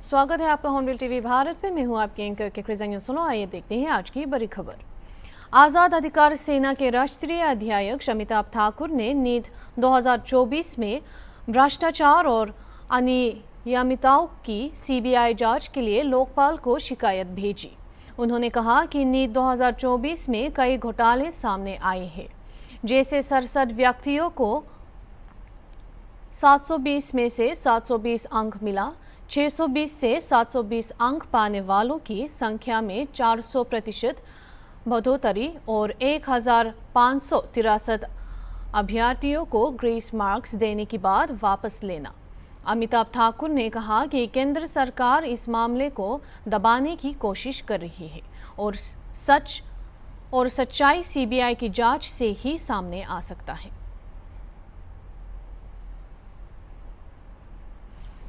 स्वागत है आपका हॉर्नबिल टीवी भारत पे। मैं हूं आपकी एंकर के क्रिजन। सुनो, आइए देखते हैं आज की बड़ी खबर। आज़ाद अधिकार सेना के राष्ट्रीय अध्यक्ष अमिताभ ठाकुर ने नीट 2024 में भ्रष्टाचार और अनियमितताओं की सीबीआई जांच के लिए लोकपाल को शिकायत भेजी। उन्होंने कहा कि नीट 2024 में कई घोटाले सामने आए हैं, जैसे 67 व्यक्तियों को 720 में से 720 अंक मिला, 620 से 720 अंक पाने वालों की संख्या में 400% बढ़ोतरी और 1563 अभ्यर्थियों को ग्रेस मार्क्स देने के बाद वापस लेना। अमिताभ ठाकुर ने कहा कि केंद्र सरकार इस मामले को दबाने की कोशिश कर रही है और सच्चाई सीबीआई की जांच से ही सामने आ सकता है।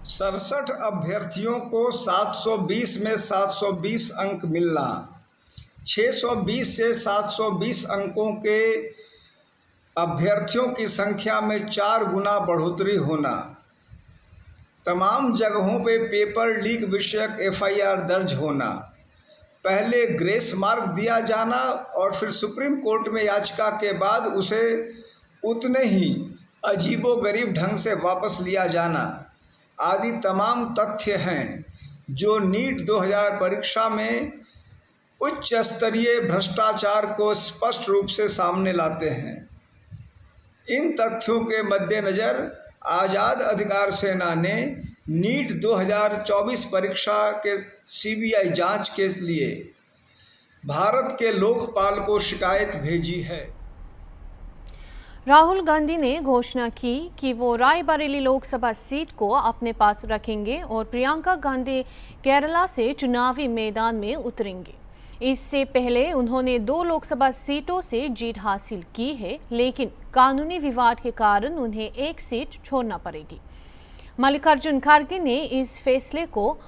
67 अभ्यर्थियों को 720 में 720 अंक मिलना, 620 से 720 अंकों के अभ्यर्थियों की संख्या में 4 गुना बढ़ोतरी होना, तमाम जगहों पे पेपर लीक विषयक एफआईआर दर्ज होना, पहले ग्रेस मार्क दिया जाना और फिर सुप्रीम कोर्ट में याचिका के बाद उसे उतने ही अजीबोगरीब ढंग से वापस लिया जाना आदि तमाम तथ्य हैं जो नीट 2000 परीक्षा में उच्च स्तरीय भ्रष्टाचार को स्पष्ट रूप से सामने लाते हैं। इन तथ्यों के मद्देनज़र आज़ाद अधिकार सेना ने नीट 2024 परीक्षा के सीबीआई जांच के लिए भारत के लोकपाल को शिकायत भेजी है। राहुल गांधी ने घोषणा की कि वो रायबरेली लोकसभा सीट को अपने पास रखेंगे और प्रियंका गांधी केरला से चुनावी मैदान में उतरेंगे। इससे पहले उन्होंने 2 लोकसभा सीटों से जीत हासिल की है, लेकिन कानूनी विवाद के कारण उन्हें एक सीट छोड़ना पड़ेगी। मल्लिकार्जुन खड़गे ने इस फैसले को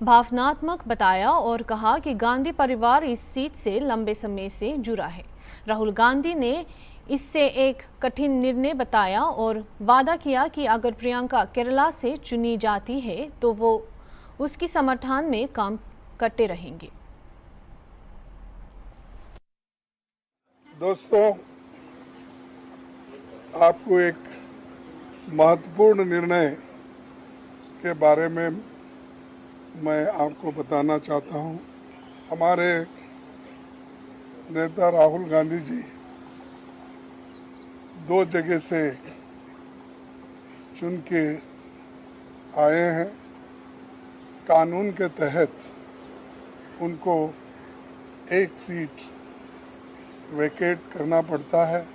भावनात्मक बताया और कहा कि गांधी परिवार इस सीट से लंबे समय से जुड़ा है। राहुल गांधी ने इससे एक कठिन निर्णय बताया और वादा किया कि अगर प्रियंका केरला से चुनी जाती है तो वो उसकी समर्थन में काम करते रहेंगे। दोस्तों, आपको एक महत्वपूर्ण निर्णय के बारे में मैं आपको बताना चाहता हूं। हमारे नेता राहुल गांधी जी 2 जगह से चुन के आए हैं। कानून के तहत उनको एक सीट वेकेट करना पड़ता है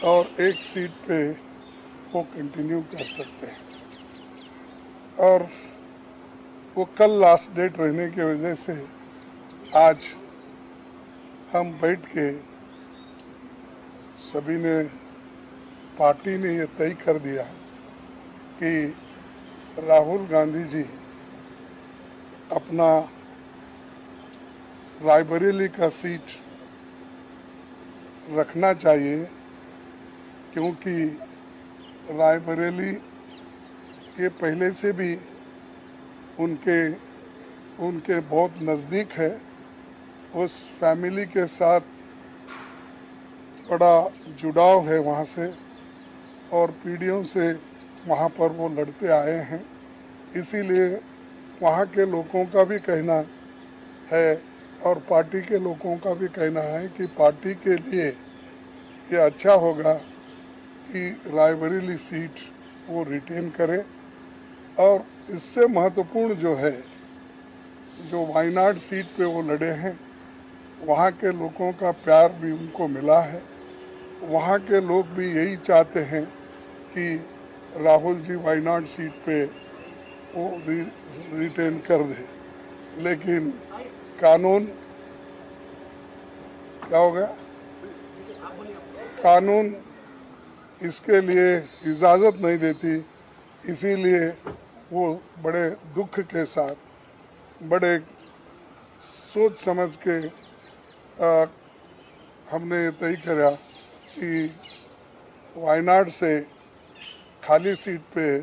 और एक सीट पे वो कंटिन्यू कर सकते हैं, और वो कल लास्ट डेट रहने की वजह से आज हम बैठ के सभी ने, पार्टी ने ये तय कर दिया कि राहुल गांधी जी अपना रायबरेली का सीट रखना चाहिए, क्योंकि रायबरेली ये पहले से भी उनके बहुत नज़दीक है। उस फैमिली के साथ बड़ा जुड़ाव है वहाँ से, और पीढ़ियों से वहाँ पर वो लड़ते आए हैं। इसीलिए वहाँ के लोगों का भी कहना है और पार्टी के लोगों का भी कहना है कि पार्टी के लिए ये अच्छा होगा कि रायबरेली सीट वो रिटेन करे। और इससे महत्वपूर्ण जो है, जो वायनाड सीट पे वो लड़े हैं, वहाँ के लोगों का प्यार भी उनको मिला है। वहाँ के लोग भी यही चाहते हैं कि राहुल जी वायनाड सीट पे वो रिटेन कर दे, लेकिन कानून क्या हो गया, कानून इसके लिए इजाज़त नहीं देती। इसीलिए वो बड़े दुख के साथ, बड़े सोच समझ के हमने ये तय करा कि वायनाड से खाली सीट पे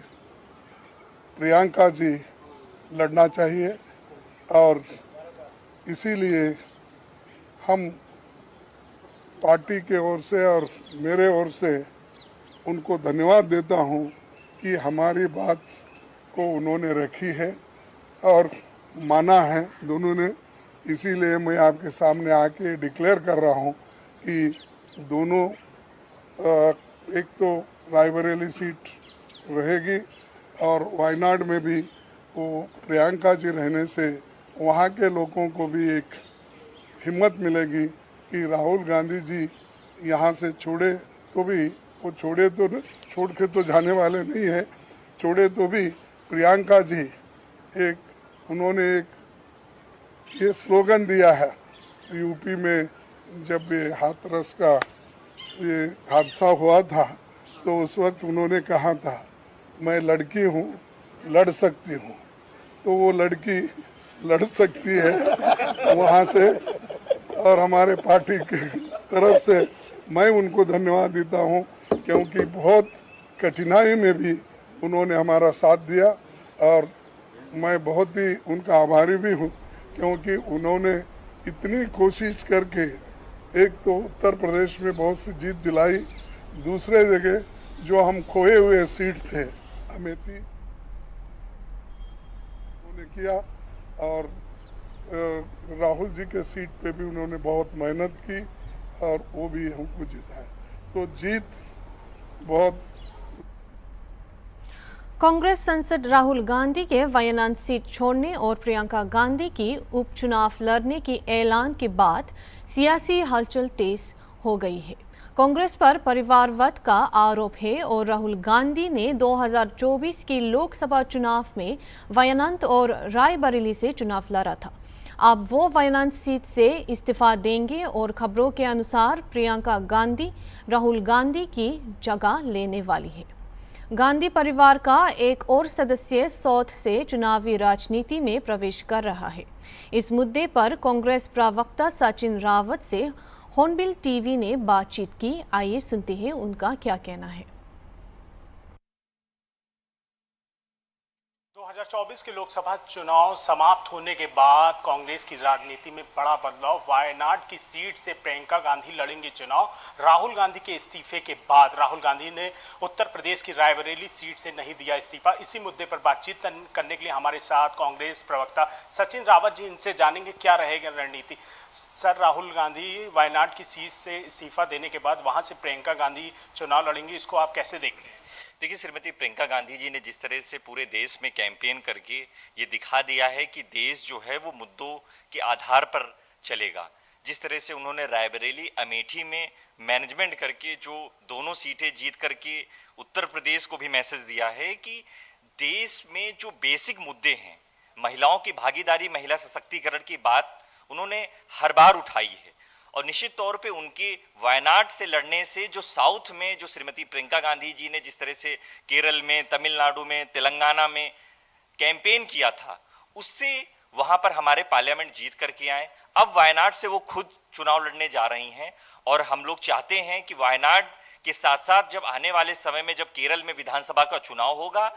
प्रियंका जी लड़ना चाहिए और इसीलिए हम पार्टी के ओर से और मेरे ओर से उनको धन्यवाद देता हूं कि हमारी बात को उन्होंने रखी है और माना है दोनों ने। इसीलिए मैं आपके सामने आके डिक्लेयर कर रहा हूं कि दोनों एक तो रायबरेली सीट रहेगी और वायनाड में भी वो प्रियंका जी रहने से वहाँ के लोगों को भी एक हिम्मत मिलेगी कि राहुल गांधी जी यहाँ से छोड़े तो भी वो छोड़ के तो जाने वाले नहीं है, छोड़े तो भी प्रियंका जी उन्होंने एक ये स्लोगन दिया है यूपी में जब ये हाथरस का ये हादसा हुआ था तो उस वक्त उन्होंने कहा था मैं लड़की हूँ लड़ सकती हूँ, तो वो लड़की लड़ सकती है वहाँ से। और हमारे पार्टी की तरफ से मैं उनको धन्यवाद देता हूँ क्योंकि बहुत कठिनाई में भी उन्होंने हमारा साथ दिया और मैं बहुत ही उनका आभारी भी हूँ क्योंकि उन्होंने इतनी कोशिश करके एक तो उत्तर प्रदेश में बहुत सी जीत दिलाई, दूसरे जगह जो हम खोए हुए सीट थे अमेठी उन्होंने किया और राहुल जी के सीट पे भी उन्होंने बहुत मेहनत की और वो भी हमको जिताया, तो जीत बहुत। कांग्रेस सांसद राहुल गांधी के वायनाड सीट छोड़ने और प्रियंका गांधी की उपचुनाव लड़ने के ऐलान के बाद सियासी हलचल तेज हो गई है। कांग्रेस पर परिवारवाद का आरोप है और राहुल गांधी ने 2024 के लोकसभा चुनाव में वायनाड और रायबरेली से चुनाव लड़ा था। अब वो वायनाड सीट से इस्तीफा देंगे और खबरों के अनुसार प्रियंका गांधी राहुल गांधी की जगह लेने वाली है। गांधी परिवार का एक और सदस्य साउथ से चुनावी राजनीति में प्रवेश कर रहा है। इस मुद्दे पर कांग्रेस प्रवक्ता सचिन रावत से हॉर्नबिल टीवी ने बातचीत की। आइए सुनते हैं उनका क्या कहना है। 2024 के लोकसभा चुनाव समाप्त होने के बाद कांग्रेस की राजनीति में बड़ा बदलाव। वायनाड की सीट से प्रियंका गांधी लड़ेंगे चुनाव। राहुल गांधी के इस्तीफे के बाद राहुल गांधी ने उत्तर प्रदेश की रायबरेली सीट से नहीं दिया इस्तीफा। इसी मुद्दे पर बातचीत करने के लिए हमारे साथ कांग्रेस प्रवक्ता सचिन रावत जी, इनसे जानेंगे क्या रहेगी रणनीति। सर, राहुल गांधी वायनाड की सीट से इस्तीफा देने के बाद वहां से प्रियंका गांधी चुनाव लड़ेंगी, इसको आप कैसे देख रहे हैं? देखिए, श्रीमती प्रियंका गांधी जी ने जिस तरह से पूरे देश में कैंपेन करके ये दिखा दिया है कि देश जो है वो मुद्दों के आधार पर चलेगा। जिस तरह से उन्होंने रायबरेली अमेठी में मैनेजमेंट करके जो दोनों सीटें जीत करके उत्तर प्रदेश को भी मैसेज दिया है कि देश में जो बेसिक मुद्दे हैं, महिलाओं की भागीदारी, महिला सशक्तिकरण की बात उन्होंने हर बार उठाई है। और निश्चित तौर पे उनके वायनाड से लड़ने से जो साउथ में जो श्रीमती प्रियंका गांधी जी ने जिस तरह से केरल में, तमिलनाडु में, तेलंगाना में कैंपेन किया था, उससे वहां पर हमारे पार्लियामेंट जीत करके आए। अब वायनाड से वो खुद चुनाव लड़ने जा रही हैं और हम लोग चाहते हैं कि वायनाड के साथ साथ जब आने वाले समय में जब केरल में विधानसभा का चुनाव होगा,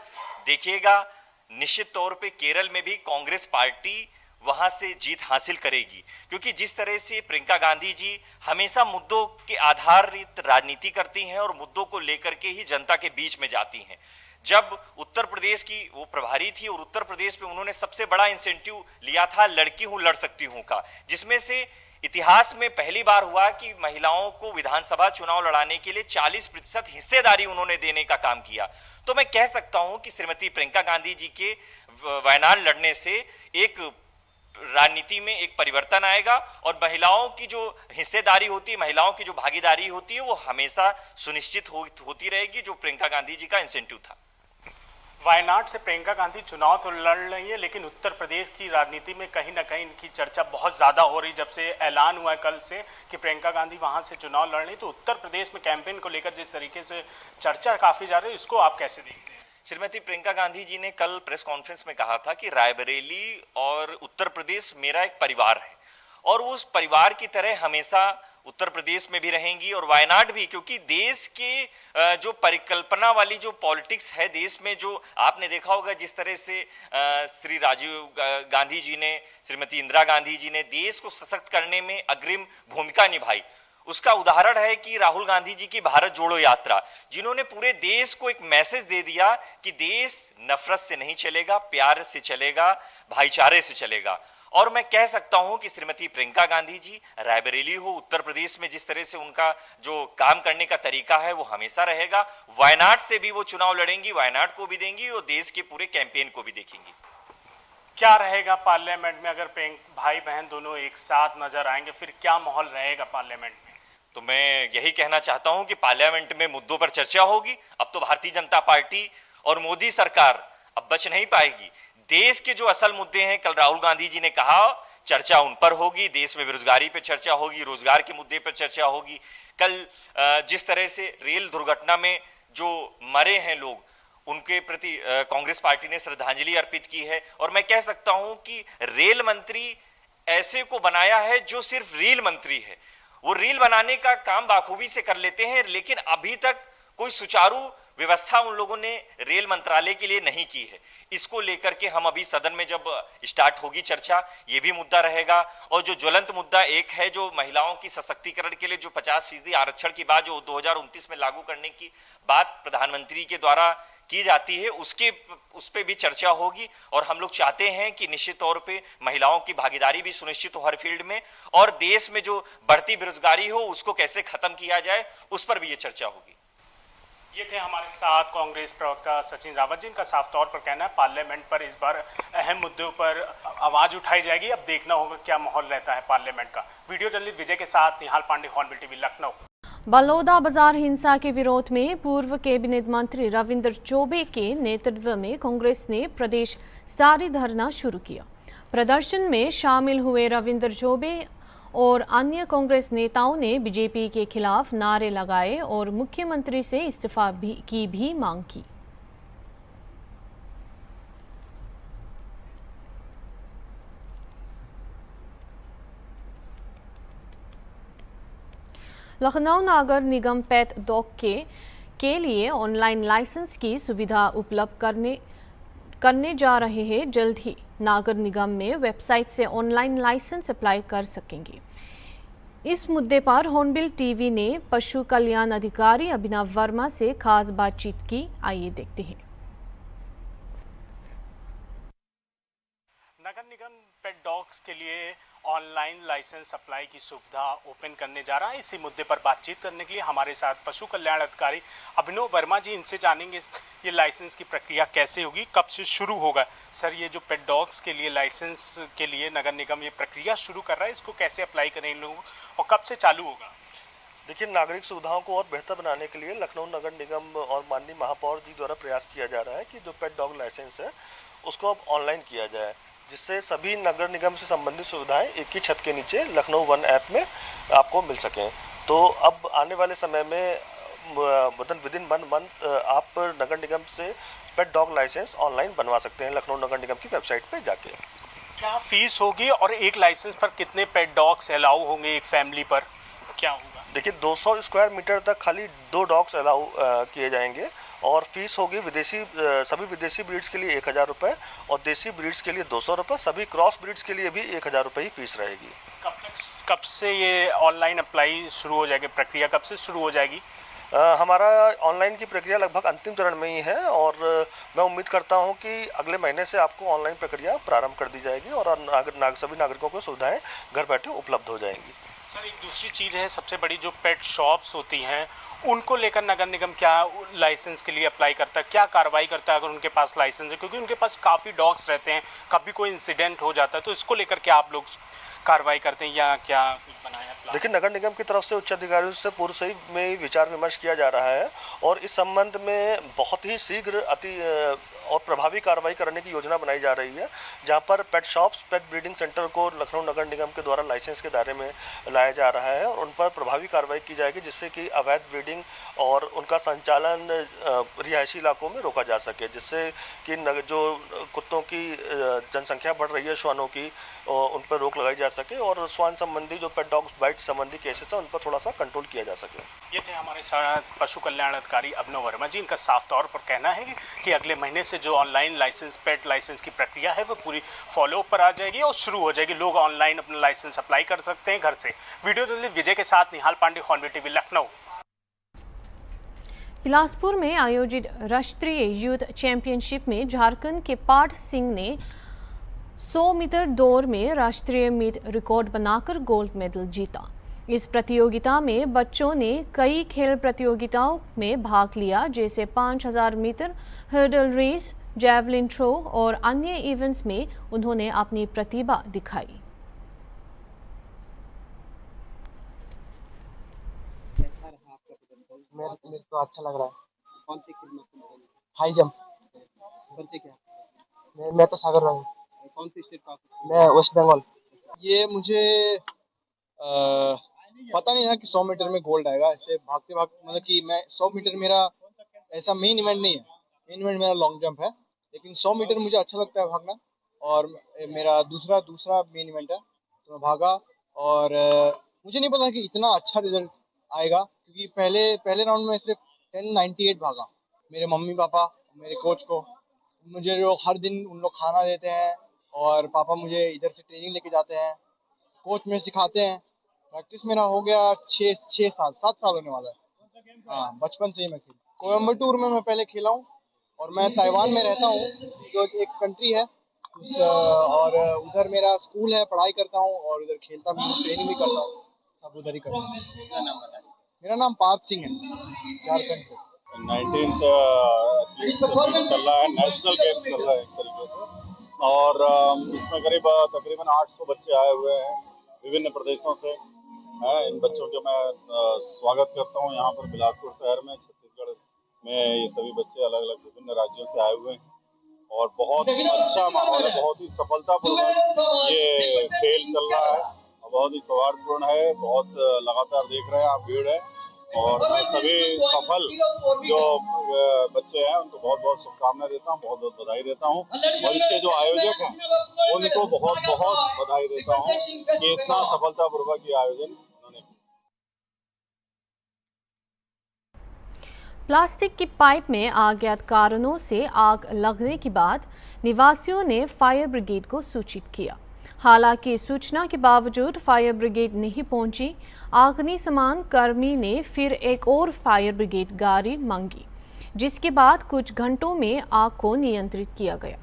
देखिएगा निश्चित तौर पे केरल में भी कांग्रेस पार्टी वहां से जीत हासिल करेगी, क्योंकि जिस तरह से प्रियंका गांधी जी हमेशा मुद्दों के आधारित राजनीति करती हैं और मुद्दों को लेकर के ही जनता के बीच में जाती हैं। जब उत्तर प्रदेश की वो प्रभारी थी और उत्तर प्रदेश में उन्होंने सबसे बड़ा इंसेंटिव लिया था लड़की हूं लड़ सकती हूं का, जिसमें से इतिहास में पहली बार हुआ कि महिलाओं को विधानसभा चुनाव लड़ाने के लिए 40% हिस्सेदारी उन्होंने देने का काम किया। तो मैं कह सकता हूं कि श्रीमती प्रियंका गांधी जी के वायनाड लड़ने से एक राजनीति में एक परिवर्तन आएगा और महिलाओं की जो हिस्सेदारी होती है, महिलाओं की जो भागीदारी होती है, वो हमेशा सुनिश्चित होती रहेगी, जो प्रियंका गांधी जी का इंसेंटिव था। वायनाड से प्रियंका गांधी चुनाव तो लड़ रही है, लेकिन उत्तर प्रदेश की राजनीति में कहीं ना कहीं इनकी चर्चा बहुत ज्यादा हो रही। जब से ऐलान हुआ है कल से कि प्रियंका गांधी वहां से चुनाव लड़ रही, तो उत्तर प्रदेश में कैंपेन को लेकर जिस तरीके से चर्चा काफी जा रही है, इसको आप कैसे देखते हैं? श्रीमती प्रियंका गांधी जी ने कल प्रेस कॉन्फ्रेंस में कहा था कि रायबरेली और उत्तर प्रदेश मेरा एक परिवार है और उस परिवार की तरह हमेशा उत्तर प्रदेश में भी रहेंगी और वायनाड भी, क्योंकि देश के जो परिकल्पना वाली जो पॉलिटिक्स है देश में, जो आपने देखा होगा जिस तरह से श्री राजीव गांधी जी ने, श्रीमती इंदिरा गांधी जी ने देश को सशक्त करने में अग्रिम भूमिका निभाई, उसका उदाहरण है कि राहुल गांधी जी की भारत जोड़ो यात्रा, जिन्होंने पूरे देश को एक मैसेज दे दिया कि देश नफरत से नहीं चलेगा, प्यार से चलेगा, भाईचारे से चलेगा। और मैं कह सकता हूं कि श्रीमती प्रियंका गांधी जी, रायबरेली हो, उत्तर प्रदेश में जिस तरह से उनका जो काम करने का तरीका है वो हमेशा रहेगा। वायनाड से भी वो चुनाव लड़ेंगी, वायनाड को भी देंगी और देश के पूरे कैंपेन को भी देखेंगी। क्या रहेगा पार्लियामेंट में अगर भाई बहन दोनों एक साथ नजर आएंगे, फिर क्या माहौल रहेगा पार्लियामेंट में? तो मैं यही कहना चाहता हूं कि पार्लियामेंट में मुद्दों पर चर्चा होगी। अब तो भारतीय जनता पार्टी और मोदी सरकार अब बच नहीं पाएगी। देश के जो असल मुद्दे हैं, कल राहुल गांधी जी ने कहा, चर्चा उन पर होगी। देश में बेरोजगारी पर चर्चा होगी, रोजगार के मुद्दे पर चर्चा होगी। कल जिस तरह से रेल दुर्घटना में जो मरे हैं लोग, उनके प्रति कांग्रेस पार्टी ने श्रद्धांजलि अर्पित की है। और मैं कह सकता हूं कि रेल मंत्री ऐसे को बनाया है जो सिर्फ रेल मंत्री है, वो रेल बनाने का काम बाखूबी से कर लेते हैं, लेकिन अभी तक कोई सुचारू व्यवस्था उन लोगों ने रेल मंत्रालय के लिए नहीं की है। इसको लेकर के हम अभी सदन में जब स्टार्ट होगी चर्चा, ये भी मुद्दा रहेगा। और जो ज्वलंत मुद्दा एक है, जो महिलाओं की सशक्तिकरण के लिए जो 50% आरक्षण की बात जो 2029 में लागू करने की बात प्रधानमंत्री के द्वारा की जाती है, उस पे भी चर्चा होगी। और हम लोग चाहते हैं कि निश्चित तौर पे महिलाओं की भागीदारी भी सुनिश्चित हो हर फील्ड में, और देश में जो बढ़ती बेरोजगारी हो उसको कैसे खत्म किया जाए, उस पर भी ये चर्चा होगी। ये थे हमारे साथ कांग्रेस प्रवक्ता सचिन रावत, जिनका साफ तौर पर कहना है पार्लियामेंट पर इस बार अहम मुद्दों पर आवाज उठाई जाएगी। अब देखना होगा क्या माहौल रहता है पार्लियामेंट का। वीडियो जर्नलिस्ट विजय के साथ निहाल पांडे, हॉर्नबिल टीवी, लखनऊ। बलौदा बाजार हिंसा के विरोध में पूर्व कैबिनेट मंत्री रविंद्र चौबे के नेतृत्व में कांग्रेस ने प्रदेश स्तरीय धरना शुरू किया। प्रदर्शन में शामिल हुए रविंद्र चौबे और अन्य कांग्रेस नेताओं ने बीजेपी के खिलाफ नारे लगाए और मुख्यमंत्री से इस्तीफा की भी मांग की। लखनऊ नगर निगम पेट डॉग के लिए ऑनलाइन लाइसेंस की सुविधा उपलब्ध करने जा रहे हैं। जल्द ही नगर निगम में वेबसाइट से ऑनलाइन लाइसेंस अप्लाई कर सकेंगे। इस मुद्दे पर हॉर्नबिल टीवी ने पशु कल्याण अधिकारी अभिनव वर्मा से खास बातचीत की। आइए देखते हैं। नगर निगम पेट डॉग्स के लिए ऑनलाइन लाइसेंस अप्लाई की सुविधा ओपन करने जा रहा है। इसी मुद्दे पर बातचीत करने के लिए हमारे साथ पशु कल्याण अधिकारी अभिनव वर्मा जी, इनसे जानेंगे ये लाइसेंस की प्रक्रिया कैसे होगी, कब से शुरू होगा। सर, ये जो पेट डॉग्स के लिए लाइसेंस के लिए नगर निगम ये प्रक्रिया शुरू कर रहा है, इसको कैसे अप्लाई करें इन लोगों और कब से चालू होगा? देखिए, नागरिक सुविधाओं को और बेहतर बनाने के लिए लखनऊ नगर निगम और माननीय महापौर जी द्वारा प्रयास किया जा रहा है कि जो पेट डॉग लाइसेंस है उसको अब ऑनलाइन किया जाए, जिससे सभी नगर निगम से संबंधित सुविधाएं एक ही छत के नीचे लखनऊ वन ऐप में आपको मिल सकें। तो अब आने वाले समय में विद इन 1 मंथ आप नगर निगम से पेट डॉग लाइसेंस ऑनलाइन बनवा सकते हैं लखनऊ नगर निगम की वेबसाइट पे जाके। क्या फीस होगी और एक लाइसेंस पर कितने पेट डॉग्स अलाउ होंगे एक फैमिली पर, क्या होगा? देखिए, 200 स्क्वायर मीटर तक खाली 2 डॉग्स अलाउ किए जाएंगे और फीस होगी सभी विदेशी ब्रीड्स के लिए 1000 रुपये और देसी ब्रीड्स के लिए 200 रुपये, सभी क्रॉस ब्रीड्स के लिए भी 1000 रुपये ही फीस रहेगी। कब से ये ऑनलाइन अप्लाई शुरू हो जाएगी, प्रक्रिया कब से शुरू हो जाएगी? हमारा ऑनलाइन की प्रक्रिया लगभग अंतिम चरण में ही है और मैं उम्मीद करता हूं कि अगले महीने से आपको ऑनलाइन प्रक्रिया प्रारंभ कर दी जाएगी और सभी नागरिकों को सुविधाएं घर बैठे उपलब्ध हो जाएंगी। सर, एक दूसरी चीज़ है, सबसे बड़ी जो पेट शॉप्स होती हैं उनको लेकर नगर निगम क्या लाइसेंस के लिए अप्लाई करता है, क्या कार्रवाई करता है अगर उनके पास लाइसेंस है? क्योंकि उनके पास काफ़ी डॉग्स रहते हैं, कभी कोई इंसिडेंट हो जाता है, तो इसको लेकर क्या आप लोग कार्रवाई करते हैं या क्या बनाया प्लान? देखिए, नगर निगम की तरफ से उच्च अधिकारियों से पूर्व से ही में विचार विमर्श किया जा रहा है और इस संबंध में बहुत ही शीघ्र और प्रभावी कार्रवाई करने की योजना बनाई जा रही है, जहां पर पेट शॉप्स, पेट ब्रीडिंग सेंटर को लखनऊ नगर निगम के द्वारा लाइसेंस के दायरे में लाया जा रहा है और उन पर प्रभावी कार्रवाई की जाएगी, जिससे कि अवैध ब्रीडिंग और उनका संचालन रिहायशी इलाकों में रोका जा सके, जिससे कि जो कुत्तों की जनसंख्या बढ़ रही है, श्वानों की, उन पर रोक लगाई जा सके और श्वान संबंधी जो पेट डॉग बाइट संबंधी केसेस हैं उन पर थोड़ा सा कंट्रोल किया जा सके। ये थे हमारे साथ पशु कल्याण अधिकारी अभिनव वर्मा जी। इनका साफ तौर पर कहना है कि अगले महीने से जो ऑनलाइन लाइसेंस, पेट लाइसेंस की प्रक्रिया है वो पूरी फॉलो पर आ जाएगी और शुरू हो जाएगी। लोग ऑनलाइन अपना लाइसेंस अप्लाई कर सकते हैं घर से। वीडियो जर्नलिस्ट विजय के साथ निहाल पांडे, हॉर्नबिल टीवी, लखनऊ। बिलासपुर में आयोजित राष्ट्रीय यूथ चैंपियनशिप में झारखंड के पाठ सिंह ने 100 मीटर दौड़ में राष्ट्रीय मीट रिकॉर्ड बनाकर गोल्ड मेडल जीता। इस प्रतियोगिता में बच्चों ने कई खेल प्रतियोगिताओं में भाग लिया, जैसे 5000 metre, hurdle race, javelin throw और अन्य इवेंट्स में उन्होंने अपनी प्रतिभा दिखाई। मेरे को अच्छा लग रहा है। कौन सी खेल में हाई जंप? बच्चे क्या? मैं तो सागर रहा हूँ। कौन सी स्टेट का? मैं वेस्ट बंगाल। ये मुझे पता नहीं था कि 100 मीटर में गोल्ड आएगा। ऐसे भागते मतलब कि मैं 100 मीटर मेरा ऐसा मेन इवेंट नहीं है। मेन इवेंट मेरा लॉन्ग जंप है, लेकिन 100 मीटर मुझे अच्छा लगता है भागना और मेरा दूसरा मेन इवेंट है, तो मैं भागा और मुझे नहीं पता कि इतना अच्छा रिजल्ट आएगा, क्योंकि पहले राउंड में सिर्फ 1098 भागा। मेरे मम्मी पापा, मेरे कोच को, मुझे जो हर दिन उन लोग खाना देते हैं और पापा मुझे इधर से ट्रेनिंग लेके जाते हैं, कोच में सिखाते हैं। प्रैक्टिस मेरा हो गया 7 साल होने वाला है। हाँ, बचपन से ही मैं खेला। कोयम्बटूर में मैं पहले खेला हूँ और मैं ताइवान में रहता हूँ, जो एक कंट्री है, और उधर मेरा स्कूल है, पढ़ाई करता हूँ और उधर खेलता भी हूँ, ट्रेनिंग भी करता हूँ, सब उधर ही करता हूँ। मेरा नाम पार्थ सिंह है, झारखंड से। 19th चल रहा है, नेशनल गेम्स चल रहा है एक तरीके से, और इसमें करीब तकरीबन 800 बच्चे आए हुए हैं विभिन्न प्रदेशों से। इन बच्चों के मैं स्वागत करता हूं यहाँ पर बिलासपुर शहर में। छत्तीसगढ़ में ये सभी बच्चे अलग अलग विभिन्न राज्यों से आए हुए हैं और बहुत अच्छा माहौल है, बहुत ही सफलतापूर्वक ये खेल चल रहा है और बहुत ही सौहार्दपूर्ण है। बहुत लगातार देख रहे हैं आप, भीड़ है और मैं सभी सफल जो बच्चे हैं उनको बहुत बहुत शुभकामनाएं देता हूँ, बहुत बहुत बधाई देता हूँ और इसके जो आयोजक हैं उनको बहुत बहुत बधाई देता हूँ कि इतना सफलतापूर्वक ये आयोजन उन्होंने। प्लास्टिक की पाइप में अज्ञात कारणों से आग लगने के बाद निवासियों ने फायर ब्रिगेड को सूचित किया। हालांकि सूचना के बावजूद फायर ब्रिगेड नहीं पहुंची। अग्निशमन कर्मी ने फिर एक और फायर ब्रिगेड गाड़ी मांगी, जिसके बाद कुछ घंटों में आग को नियंत्रित किया गया।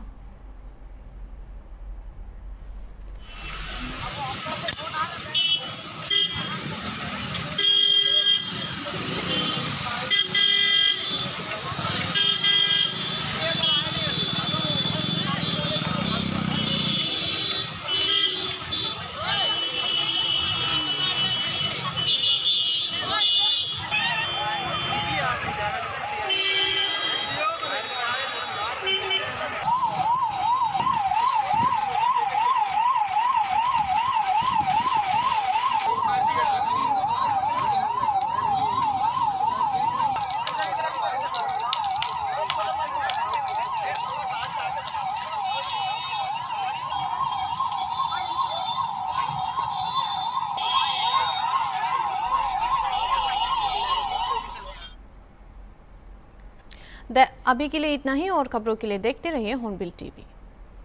अभी के लिए इतना ही और खबरों के लिए देखते रहिए हॉर्नबिल टीवी।